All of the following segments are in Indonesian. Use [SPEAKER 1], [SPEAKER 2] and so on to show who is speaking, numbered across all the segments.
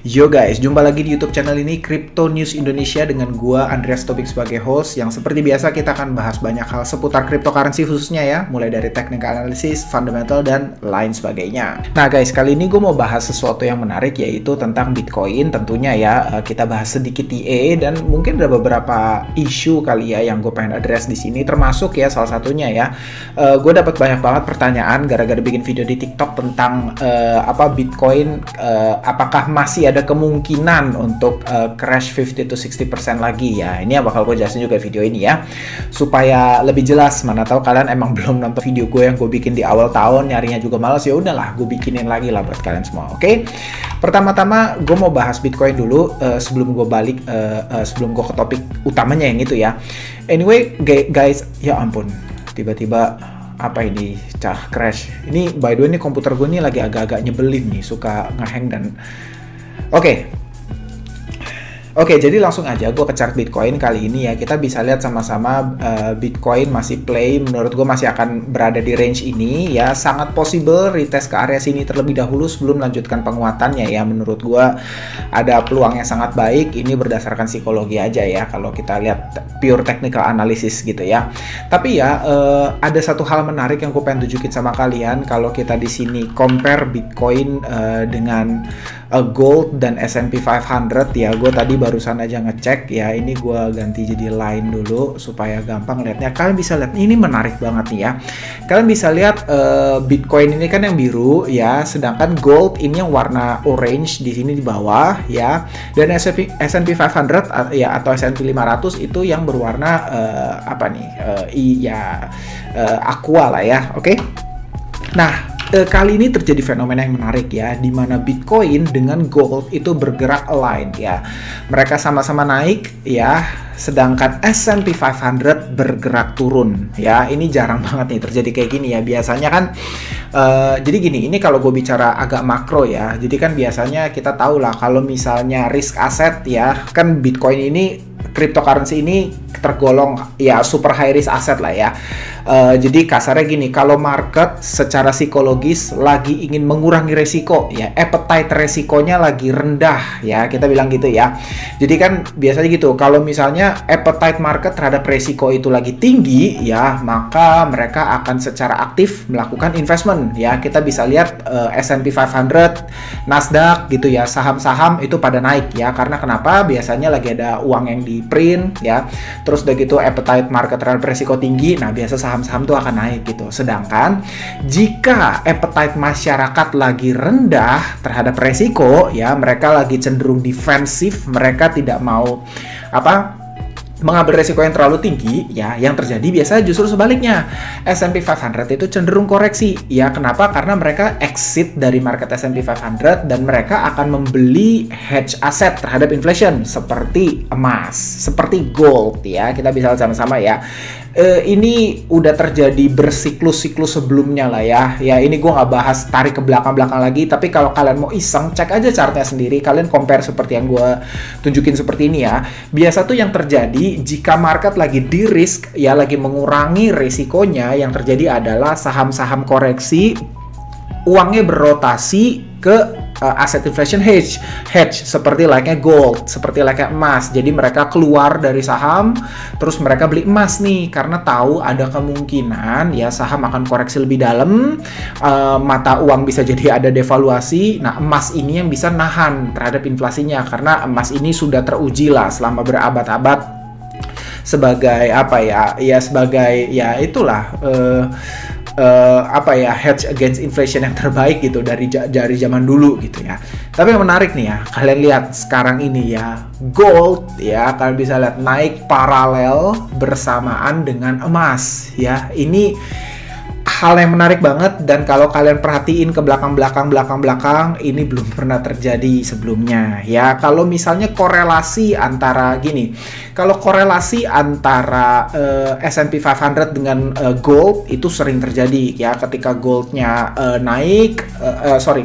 [SPEAKER 1] Yo guys, jumpa lagi di YouTube channel ini Crypto News Indonesia dengan gua Andreas Tobing sebagai host yang seperti biasa kita akan bahas banyak hal seputar cryptocurrency khususnya ya, mulai dari technical analysis, fundamental dan lain sebagainya. Nah guys, kali ini gue mau bahas sesuatu yang menarik yaitu tentang Bitcoin tentunya ya. Kita bahas sedikit TA dan mungkin ada beberapa isu kali ya yang gue pengen address di sini, termasuk ya salah satunya ya. Gue dapat banyak banget pertanyaan gara-gara bikin video di TikTok tentang Bitcoin apakah masih ada kemungkinan untuk crash 50-60% lagi ya. Ini yang bakal gue jelasin juga video ini ya, supaya lebih jelas. Mana tahu kalian emang belum nonton video gue yang gue bikin di awal tahun, nyarinya juga malas, ya udahlah gue bikinin lagi lah buat kalian semua. Oke. Pertama-tama gue mau bahas Bitcoin dulu sebelum gue balik sebelum gue ke topik utamanya yang itu ya. Anyway guys, ya ampun, tiba-tiba apa ini crash. Ini by the way, ini komputer gue nih lagi agak-agak nyebelin nih, suka ngehang dan Oke, jadi langsung aja gue ke chart Bitcoin kali ini ya. Kita bisa lihat sama-sama Bitcoin masih play, menurut gue masih akan berada di range ini ya. Sangat possible retest ke area sini terlebih dahulu sebelum melanjutkan penguatannya ya. Menurut gue ada peluang yang sangat baik. Ini berdasarkan psikologi aja ya, kalau kita lihat pure technical analysis gitu ya. Tapi ya ada satu hal menarik yang gue pengen tunjukin sama kalian. Kalau kita di sini compare Bitcoin dengan gold dan S&P 500 ya. Gue tadi barusan aja ngecek ya. Ini gue ganti jadi line dulu supaya gampang lihatnya. Kalian bisa lihat ini menarik banget nih ya. Kalian bisa lihat Bitcoin ini kan yang biru ya, sedangkan gold ini yang warna orange di sini di bawah ya. Dan S&P 500 ya atau S&P 500 itu yang berwarna aqua lah ya. Oke. Nah, kali ini terjadi fenomena yang menarik ya, di mana Bitcoin dengan gold itu bergerak align ya. Mereka sama-sama naik ya, sedangkan S&P 500 bergerak turun ya. Ini jarang banget nih terjadi kayak gini ya. Biasanya kan jadi gini, ini kalau gue bicara agak makro ya. Jadi kan biasanya kita tahu lah kalau misalnya risk asset ya, kan Bitcoin ini, cryptocurrency ini tergolong ya super high risk asset lah ya. Jadi kasarnya gini, kalau market secara psikologis lagi ingin mengurangi resiko ya, appetite resikonya lagi rendah ya, kita bilang gitu ya. Jadi kan biasanya gitu, kalau misalnya appetite market terhadap resiko itu lagi tinggi ya, maka mereka akan secara aktif melakukan investment ya. Kita bisa lihat S&P 500, Nasdaq gitu ya, saham-saham itu pada naik ya. Karena kenapa? Biasanya lagi ada uang yang di print ya. Terus udah gitu appetite market terhadap resiko tinggi, nah biasa saham-saham tuh akan naik gitu. Sedangkan jika appetite masyarakat lagi rendah terhadap resiko ya, mereka lagi cenderung defensif, mereka tidak mau mengambil resiko yang terlalu tinggi ya, yang terjadi biasa justru sebaliknya. S&P 500 itu cenderung koreksi ya. Kenapa? Karena mereka exit dari market S&P 500 dan mereka akan membeli hedge aset terhadap inflation seperti emas, seperti gold ya. Kita bisa lihat sama-sama ya. Ini udah terjadi bersiklus-siklus sebelumnya lah ya. Ya ini gue nggak bahas tarik ke belakang-belakang lagi, tapi kalau kalian mau iseng, cek aja chartnya sendiri. Kalian compare seperti yang gue tunjukin seperti ini ya. Biasa tuh yang terjadi jika market lagi di risk ya, lagi mengurangi risikonya, yang terjadi adalah saham-saham koreksi, uangnya berrotasi ke aset inflation hedge seperti like-nya gold, seperti like-nya emas. Jadi mereka keluar dari saham, terus mereka beli emas nih, karena tahu ada kemungkinan ya saham akan koreksi lebih dalam, mata uang bisa jadi ada devaluasi. Nah, emas ini yang bisa nahan terhadap inflasinya, karena emas ini sudah teruji lah selama berabad-abad sebagai hedge against inflation yang terbaik gitu dari zaman dulu gitu ya. Tapi yang menarik nih ya, kalian lihat sekarang ini ya, gold ya, kalian bisa lihat naik paralel bersamaan dengan emas ya. Ini hal yang menarik banget, dan kalau kalian perhatiin ke belakang, ini belum pernah terjadi sebelumnya ya. Kalau misalnya korelasi antara S&P 500 dengan gold itu sering terjadi ya. Ketika goldnya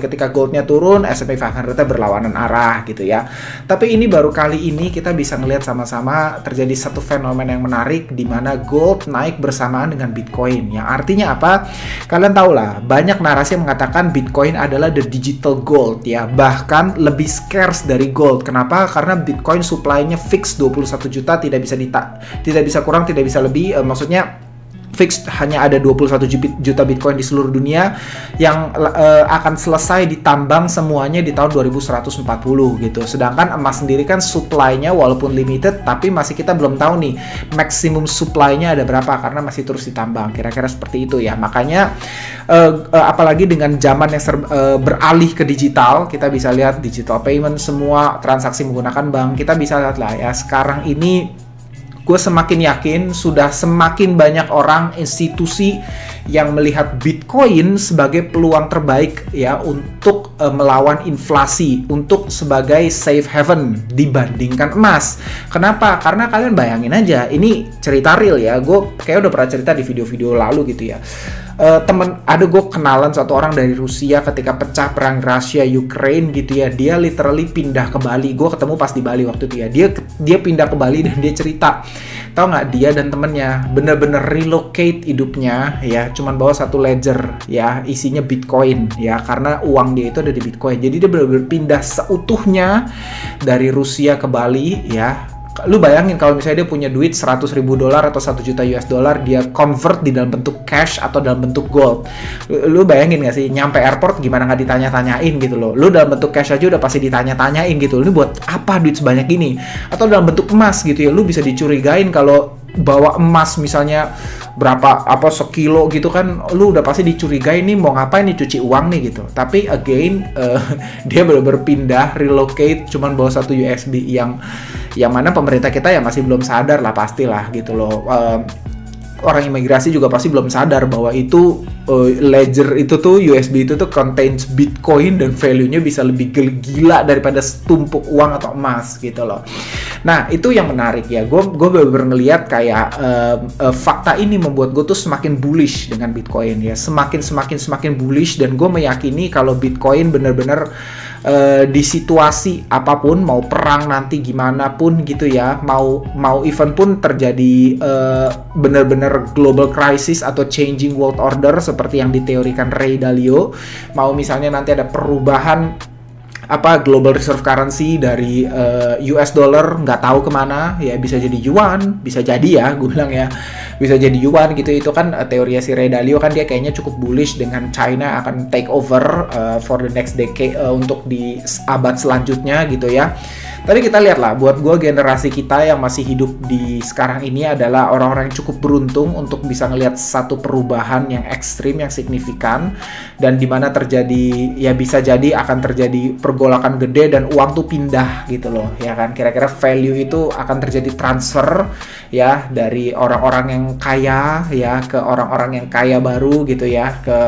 [SPEAKER 1] ketika goldnya turun, S&P 500 berlawanan arah gitu ya. Tapi ini baru kali ini kita bisa ngelihat sama-sama terjadi satu fenomena yang menarik, di mana gold naik bersamaan dengan Bitcoin. Yang artinya apa? kalian tahu lah, banyak narasi yang mengatakan Bitcoin adalah the digital gold ya, bahkan lebih scarce dari gold. Kenapa? Karena Bitcoin supply-nya fix 21 juta, tidak bisa kurang, tidak bisa lebih, maksudnya fix hanya ada 21 juta Bitcoin di seluruh dunia yang akan selesai ditambang semuanya di tahun 2140 gitu. Sedangkan emas sendiri kan supply-nya walaupun limited, tapi masih kita belum tahu nih maksimum supply-nya ada berapa karena masih terus ditambang. Kira-kira seperti itu ya. Makanya apalagi dengan zaman yang beralih ke digital, kita bisa lihat digital payment, semua transaksi menggunakan bank. Kita bisa lihat lah ya, sekarang ini gue semakin yakin sudah semakin banyak orang, institusi yang melihat Bitcoin sebagai peluang terbaik ya untuk melawan inflasi, untuk sebagai safe haven dibandingkan emas. Kenapa? Karena kalian bayangin aja, ini cerita real ya, gue kayak udah pernah cerita di video-video lalu gitu ya. Gue kenalan satu orang dari Rusia ketika pecah perang Rusia Ukraine gitu ya, dia literally pindah ke Bali. Gue ketemu pas di Bali waktu itu ya, dia pindah ke Bali dan dia cerita, tahu nggak, dia dan temennya bener-bener relocate hidupnya ya, cuman bawa satu ledger ya isinya Bitcoin ya, karena uang dia itu ada di Bitcoin. Jadi dia bener-bener pindah seutuhnya dari Rusia ke Bali ya. Lu bayangin kalau misalnya dia punya duit $100.000 atau $1 juta, dia convert di dalam bentuk cash atau dalam bentuk gold. Lu bayangin gak sih, nyampe airport gimana nggak ditanya-tanyain gitu loh. Lu dalam bentuk cash aja udah pasti ditanya-tanyain gitu. Ini buat apa duit sebanyak ini? Atau dalam bentuk emas gitu ya, lu bisa dicurigain kalau bawa emas misalnya berapa sekilo gitu kan, lu udah pasti dicurigai nih mau ngapain nih, cuci uang nih gitu. Tapi again dia bener-bener pindah, relocate, cuman bawa satu USB yang mana pemerintah kita ya masih belum sadar lah, pastilah gitu loh. Orang imigrasi juga pasti belum sadar bahwa itu ledger itu tuh, USB itu tuh contains Bitcoin dan value-nya bisa lebih gila daripada tumpuk uang atau emas gitu loh. Nah itu yang menarik ya, gue bener-bener ngeliat kayak fakta ini membuat gue tuh semakin bullish dengan Bitcoin ya, semakin bullish, dan gue meyakini kalau Bitcoin bener-bener di situasi apapun, mau perang nanti gimana pun gitu ya, mau event pun terjadi bener-bener global crisis atau changing world order seperti yang diteorikan Ray Dalio, mau misalnya nanti ada perubahan global reserve currency dari US dollar nggak tahu kemana ya, bisa jadi yuan, bisa jadi ya, gue bilang ya, bisa jadi yuan gitu. Itu kan teori si Ray Dalio kan, dia kayaknya cukup bullish dengan China akan take over for the next decade, untuk di abad selanjutnya gitu ya. Tapi kita lihat lah, buat gue generasi kita yang masih hidup di sekarang ini adalah orang-orang yang cukup beruntung untuk bisa ngelihat satu perubahan yang ekstrim, yang signifikan, dan dimana terjadi, ya bisa jadi akan terjadi pergolakan gede dan uang tuh pindah gitu loh ya kan. Kira-kira value itu akan terjadi transfer ya dari orang-orang yang kaya ya ke orang-orang yang kaya baru gitu ya, ke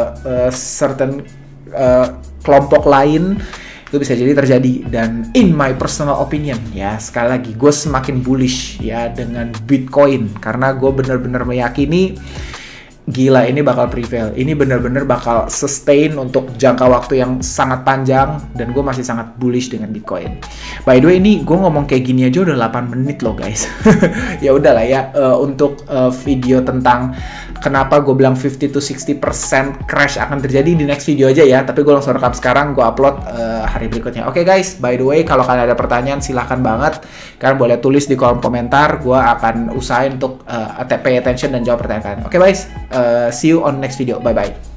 [SPEAKER 1] certain kelompok lain. Itu bisa jadi terjadi. Dan in my personal opinion ya, sekali lagi gue semakin bullish ya dengan Bitcoin, karena gue bener-bener meyakini gila ini bakal prevail, ini bener-bener bakal sustain untuk jangka waktu yang sangat panjang, dan gue masih sangat bullish dengan Bitcoin. By the way, ini gue ngomong kayak gini aja udah 8 menit loh guys. Ya udahlah ya, untuk video tentang kenapa gue bilang 50-60% crash akan terjadi di next video aja ya, tapi gue langsung rekam sekarang, gue upload hari berikutnya. Oke guys, by the way, kalau kalian ada pertanyaan silahkan banget, kalian boleh tulis di kolom komentar, gue akan usahain untuk pay attention dan jawab pertanyaan kalian. Oke guys, see you on next video, bye bye.